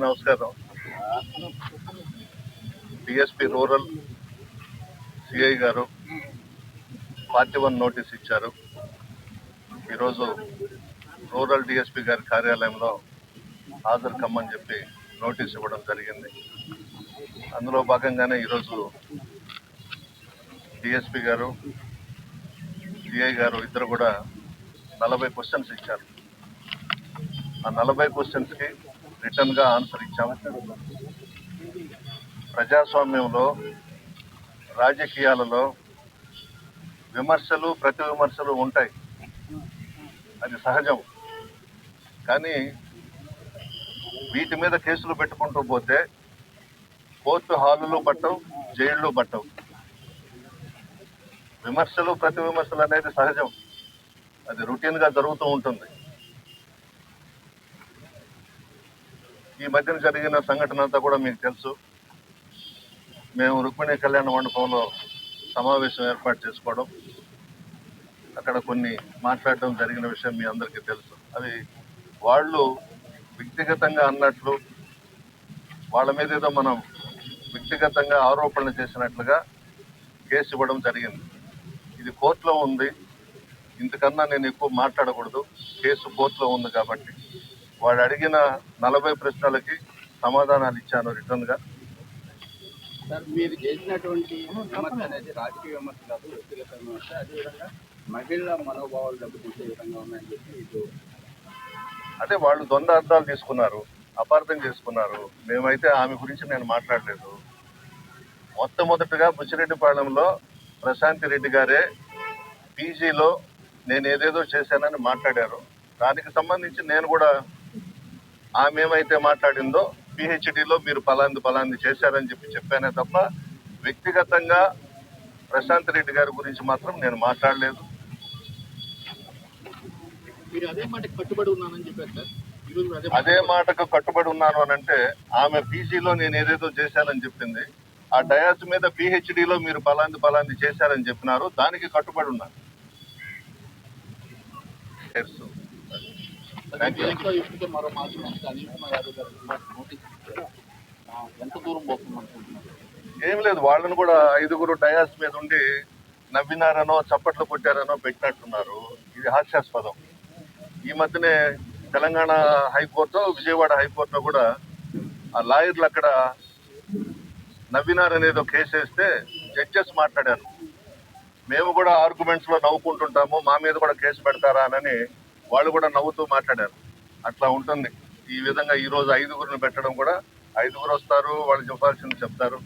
నమస్కారం. DSP rural CI గారు party 1 notice ఇచ్చారు. ఈరోజు రూరల్ డిఎస్పీ గారి కార్యాలయంలో హాజరు కమ్మని చెప్పి నోటీస్ ఇవ్వడం జరిగింది. అందులో భాగంగానే ఈరోజు డిఎస్పీ గారు సిఐ గారు ఇద్దరు కూడా 40 క్వశ్చన్స్ ఇచ్చారు. ఆ 40 క్వశ్చన్స్కి రిటర్న్గా ఆన్సర్ ఇచ్చాము. ప్రజాస్వామ్యంలో రాజకీయాలలో విమర్శలు ప్రతి విమర్శలు ఉంటాయి, అది సహజం. కానీ వీటి మీద కేసులు పెట్టుకుంటూ పోతే కోర్టు హాలులు పట్టవు, జైళ్ళు పట్టవు. విమర్శలు ప్రతి విమర్శలు అనేది సహజం, అది రొటీన్గా జరుగుతూ ఉంటుంది. ఈ మధ్యన జరిగిన సంఘటన అంతా కూడా మీకు తెలుసు. మేము రుక్మిణి కళ్యాణ మండపంలో సమావేశం ఏర్పాటు చేసుకోవడం, అక్కడ కొన్ని మాట్లాడడం జరిగిన విషయం మీ అందరికీ తెలుసు. అవి వాళ్ళు వ్యక్తిగతంగా అన్నట్లు, వాళ్ళ మీద ఏదో మనం వ్యక్తిగతంగా ఆరోపణలు చేసినట్లుగా కేసు ఇవ్వడం జరిగింది. ఇది కోర్టులో ఉంది, ఇంతకన్నా నేను ఎక్కువ మాట్లాడకూడదు. కేసు కోర్టులో ఉంది కాబట్టి వాడు అడిగిన 40 ప్రశ్నలకి సమాధానాలు ఇచ్చాను రిటర్న్గా. సార్, మీరు చేసినటువంటి విమర్శ అనేది రాజకీయ విమర్శ కాదు, వ్యక్తిగత విమర్శ. అదేవిధంగా మహిళల మనోభావాలు దెబ్బతీసే విధంగా ఉన్నాయని చెప్పి అదే వాళ్ళు ద్వంద్వ అర్థాలు తీసుకున్నారు, అపార్థం చేసుకున్నారు. మేమైతే ఆమె గురించి నేను మాట్లాడలేదు. మొట్టమొదటిగా బుచ్చిరెడ్డిపాళెంలో ప్రశాంతి రెడ్డి గారే పీజీలో నేను ఏదేదో చేశానని మాట్లాడారు. దానికి సంబంధించి నేను కూడా ఆమె ఏమైతే మాట్లాడిందో పిహెచ్డిలో మీరు పలాంది చేశారని చెప్పానే తప్ప వ్యక్తిగతంగా ప్రశాంత్ రెడ్డి గారి గురించి మాత్రం నేను మాట్లాడలేదు. అదే మాటకు కట్టుబడి ఉన్నాను అని అంటే ఆమె పీజీలో నేను ఏదేదో చేశానని చెప్పింది. ఆ డయాస్ మీద పిహెచ్డిలో మీరు పలాంది చేశారని చెప్పినారు, దానికి కట్టుబడి ఉన్నాను. ఏం లేదు, వాళ్ళని కూడా 5గురు డయాస్ మీద ఉండి నవ్వినారనో చప్పట్లు కొట్టారనో పెట్టినట్టున్నారు. ఇది హాస్యాస్పదం. ఈ మధ్యనే తెలంగాణ హైకోర్టు, విజయవాడ హైకోర్టులో కూడా ఆ లాయర్లు అక్కడ నవ్వినారనేదో కేసు వేస్తే జడ్జెస్ మాట్లాడారు, మేము కూడా ఆర్గ్యుమెంట్స్లో నవ్వుకుంటుంటాము, మా మీద కూడా కేసు పెడతారా అని వాళ్ళు కూడా నవ్వుతూ మాట్లాడారు. అట్లా ఉంటుంది. ఈ విధంగా ఈరోజు 5గురిని పెట్టడం కూడా 5గురు వస్తారు, వాళ్ళు చెప్పాల్సింది చెప్తారు.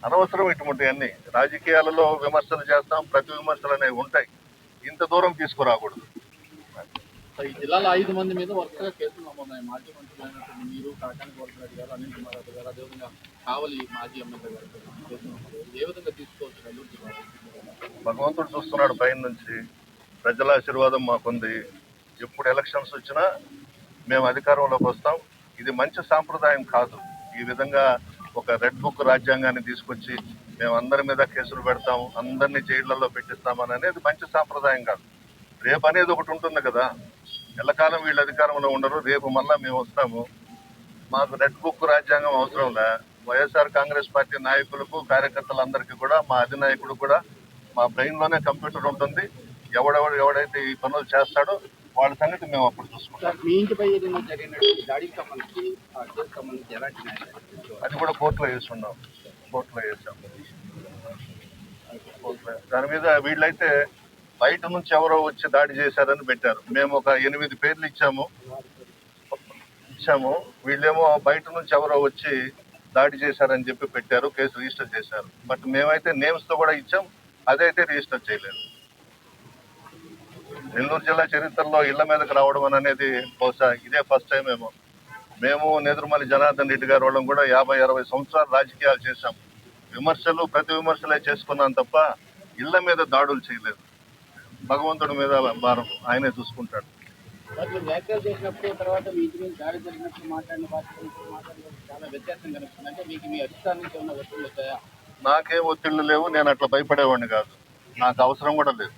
అనవసరం ఇటువంటివన్నీ. రాజకీయాలలో విమర్శలు చేస్తాం, ప్రతి విమర్శలు అనేవి ఉంటాయి. ఇంత దూరం తీసుకురాకూడదు. ఈ జిల్లాలో 5 మంది మీద వరుసగా కేసులు నమోదాయి. మాజీ మంత్రులైనటువంటి మీరు, కాకాని గోవర్ధన్ గారు, అనిల్ కుమార్ యాదవ్ గారు, అదేవిధంగా కావలి మాజీ ఎమ్మెల్యే గారు కేసులు నమోదాయి. ఏ విధంగా తీసుకోవచ్చు? భగవంతుడు చూస్తున్నాడు పైన నుంచి. ప్రజల ఆశీర్వాదం మాకుంది. ఎప్పుడు ఎలక్షన్స్ వచ్చినా మేము అధికారంలోకి వస్తాం. ఇది మంచి సాంప్రదాయం కాదు. ఈ విధంగా ఒక రెడ్ బుక్ రాజ్యాంగాన్ని తీసుకొచ్చి మేము అందరి మీద కేసులు పెడతాము, అందరినీ జైళ్లలో పెట్టిస్తామని అనేది మంచి సాంప్రదాయం కాదు. రేపు అనేది ఒకటి ఉంటుంది కదా, ఎల్లకాలం వీళ్ళు అధికారంలో ఉండరు, రేపు మళ్ళా మేము వస్తాము. మాకు రెడ్ బుక్ రాజ్యాంగం అవసరంలే. వైఎస్ఆర్ కాంగ్రెస్ పార్టీ నాయకులకు, కార్యకర్తలందరికీ కూడా, మా అధినాయకుడు కూడా మా బ్రెయిన్లోనే కంప్యూటర్ ఉంటుంది. ఎవడైతే ఈ పనులు చేస్తాడో వాళ్ళ సంగతి మేము అప్పుడు చూసుకుంటాం. మీ ఇంటిపై జరిగినటువంటి దాడికి సంబంధించి ఎలాంటి అది కూడా కోర్టులో వేస్తున్నాం, కోర్టులో వేసాం. దాని మీద వీళ్ళైతే బయట నుంచి ఎవరో వచ్చి దాడి చేశారని పెట్టారు. మేము ఒక 8 పేర్లు ఇచ్చాము. వీళ్ళేమో బయట నుంచి ఎవరో వచ్చి దాడి చేశారని చెప్పి పెట్టారు, కేసు రిజిస్టర్ చేశారు. బట్ మేమైతే నేమ్స్తో కూడా ఇచ్చాం, అదైతే రిజిస్టర్ చేయలేదు. నెల్లూరు జిల్లా చరిత్రలో ఇళ్ల మీదకి రావడం అనేది బహుశా ఇదే ఫస్ట్ టైం ఏమో. మేము నెదురుమల్లి జనార్దన్ రెడ్డి గారు వాళ్ళం కూడా 50-60 సంవత్సరాలు రాజకీయాలు చేశాం. విమర్శలు ప్రతి విమర్శలే చేసుకున్నాం తప్ప ఇళ్ల మీద దాడులు చేయలేదు. భగవంతుడి మీద భారం ఆయనే చూసుకుంటాడు. వ్యాఖ్యలు చేసినప్పుడు తర్వాత మీ ఇంటి మీద దాడి జరిగినప్పుడు మాట్లాడిన చాలా వ్యత్యాసం కనిపిస్తుంది. అంటే మీకు మీ అధిష్టానం నుంచి ఏమైనా ఒత్తిళ్ళు వచ్చాయా? నాకేం ఒత్తిళ్లు లేవు, నేను అట్లా భయపడేవాడిని కాదు, నాకు అవసరం కూడా లేదు.